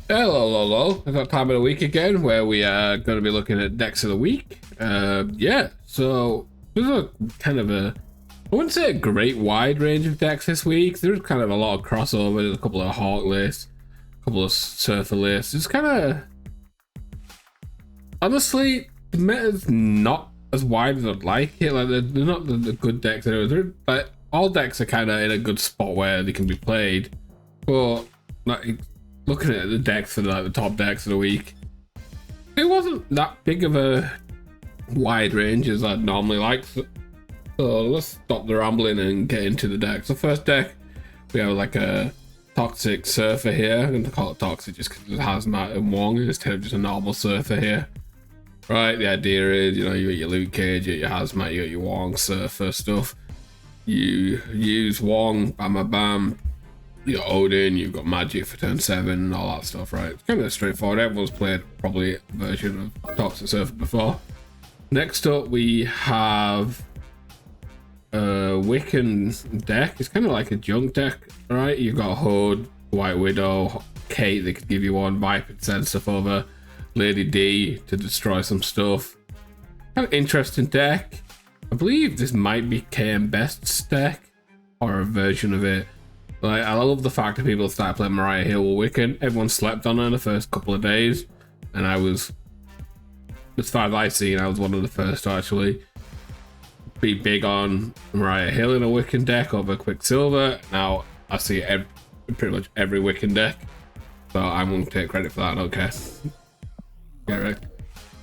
Hello. It's that time of the week again where we are going to be looking at decks of the week. Yeah, so there's a kind of a, I wouldn't say a great wide range of decks this week. There's kind of a lot of crossover. There's a couple of Hawk lists, a couple of Surfer lists. It's kind of, honestly, the meta's not as wide as I'd like it. Like, they're not the good decks. They're, like, all decks are kind of in a good spot where they can be played. But, like, looking at the decks for like the top decks of the week, it wasn't that big of a wide range as I'd normally like. So let's stop the rambling and get into the decks. The first deck, we have like a toxic surfer here. I'm going to call it toxic just because it has Matt and Wong instead of just a normal surfer here. Right, the idea is, you got your Luke Cage, you got your Hazmat, you got your Wong surfer stuff. You use Wong, bam, you got Odin, you've got Magic for turn 7 and all that stuff, right? It's kind of straightforward. Everyone's played probably a version of Toxic Surfer before. Next up, we have a Wiccan deck. It's kind of like a junk deck, right? You've got Hood, White Widow, Kate, they could give you one, Viper to send stuff over, Lady D to destroy some stuff. Kind of interesting deck. I believe this might be KM Best's deck, or a version of it. Like, I love the fact that people started playing Mariah Hill with Wiccan. Everyone slept on her the first couple of days, and I was, as far as I've seen, I was one of the first to actually be big on Mariah Hill in a Wiccan deck over Quicksilver. Now I see pretty much every Wiccan deck, so I'm going to take credit for that. I don't care. Get right.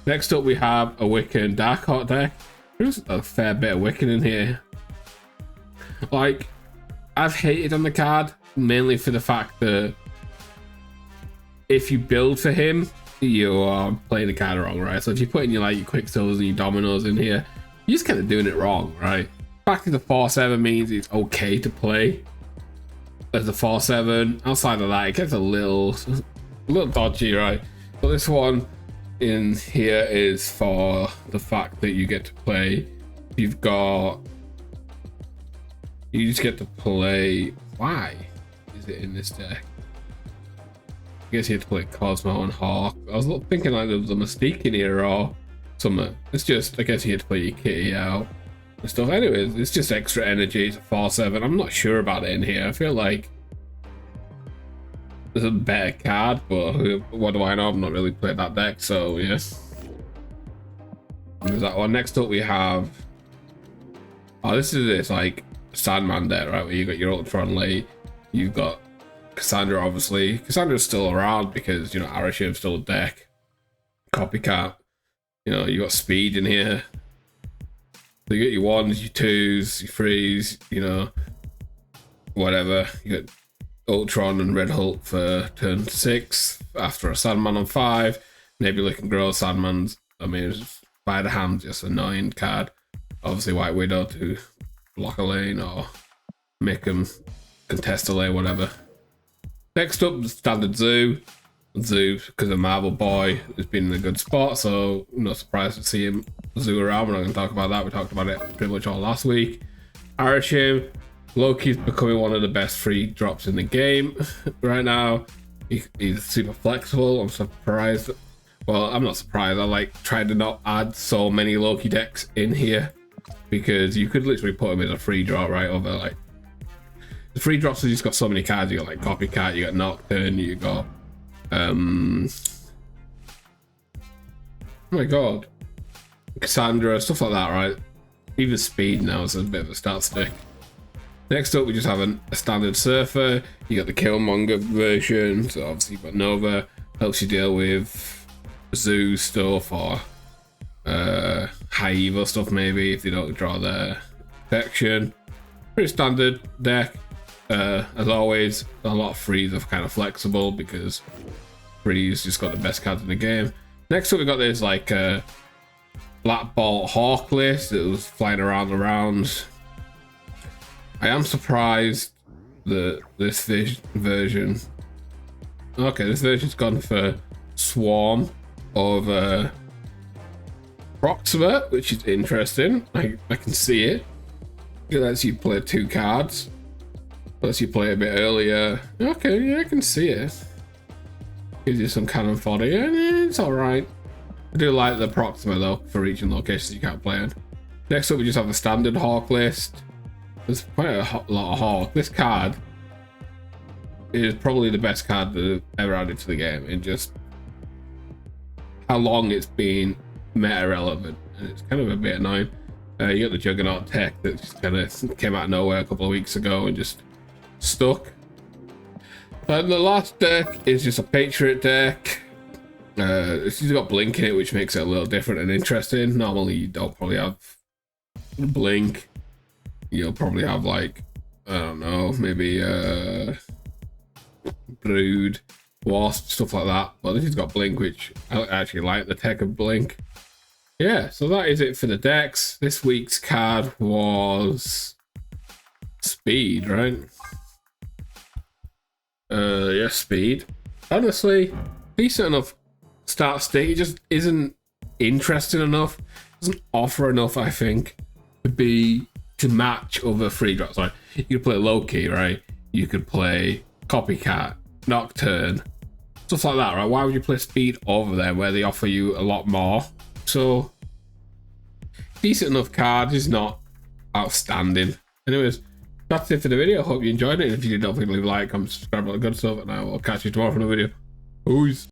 Next up, we have a Wiccan Darkhawk deck. There's a fair bit of Wiccan in here. Like, I've hated on the card mainly for the fact that if you build for him, you are playing the card wrong, right? So if you put in your Quicksilvers and your Dominoes in here, you're just kind of doing it wrong, right? The fact that the 4/7 means it's okay to play as the 4/7. Outside of that, it gets a little dodgy, right? But this one in here is for the fact that you get to play. You just get to play. Why is it in this deck? I guess you have to play Cosmo and Hawk. I was thinking like there was a Mystique in here or something. It's just, I guess you have to play your Kitty out and stuff. Anyways, it's just extra energy. It's a 4/7. I'm not sure about it in here. I feel like there's a better card, but what do I know? I've not really played that deck, so yes. There's that one. Next up, we have. Oh, this is like Sandman deck, right? Where you got your Ultron late, you've got Cassandra, obviously. Cassandra's still around because, Arashiv's still a deck. Copycat. You got speed in here. So you got your 1s, your 2s, your 3s, whatever. You got Ultron and Red Hulk for turn 6 after a Sandman on 5. Nebula can grow Sandmans. I mean, it's by the hand, just an annoying card. Obviously, White Widow to block a lane or make them contest a lane, whatever. Next up, standard Zoo, because of Marvel Boy, has been in a good spot, so I'm not surprised to see him Zoo around. We're not going to talk about that. We talked about it pretty much all last week. Arashim, Loki's becoming one of the best free drops in the game right now. He's super flexible. I'm surprised. Well, I'm not surprised. I tried to not add so many Loki decks in here, because you could literally put him in a free drop right over the free drops have just got so many cards. You got Copycat, you got Nocturne, you got oh my god, Cassandra, stuff like that, right? Even Speed now is a bit of a start stick. Next up, we just have a standard Surfer. You got the Killmonger version, so obviously you've got Nova, helps you deal with Zoo stuff or high Evo stuff, maybe if they don't draw their protection. Pretty standard deck. As always, a lot of frees are kind of flexible because frees just got the best cards in the game. Next up, we got this Black Bolt Hawk list that was flying around the rounds. I am surprised that this version. Okay, this version's gone for Swarm over Proxima, which is interesting. I can see it. It lets you play 2 cards. Lets you play a bit earlier. Okay, yeah, I can see it. Gives you some cannon fodder, and it's alright. I do like the Proxima though, for reaching locations you can't play on. Next up we just have the standard Hawk list. There's quite a lot of Hawk. This card is probably the best card that I've ever added to the game in just how long it's been meta relevant, and it's kind of a bit annoying. You got the Juggernaut tech that just kind of came out of nowhere a couple of weeks ago and just stuck. And the last deck is just a Patriot deck. It's got Blink in it, which makes it a little different and interesting. Normally you don't probably have Blink. You'll probably have, like, I don't know, maybe Brood, Wasp, stuff like that. But this has got Blink, which I actually like the tech of Blink. Yeah, so that is it for the decks. This week's card was Speed, right? Yeah, Speed. Honestly, decent enough start state. It just isn't interesting enough. Doesn't offer enough, I think, to match other free drops. Like, you could play Loki, right? You could play Copycat, Nocturne, stuff like that, right? Why would you play Speed over there where they offer you a lot more? So, decent enough card is not outstanding. Anyways, that's it for the video. Hope you enjoyed it. If you did, don't forget to leave a like, comment, subscribe, all the good stuff, and I will catch you tomorrow for another video. Peace.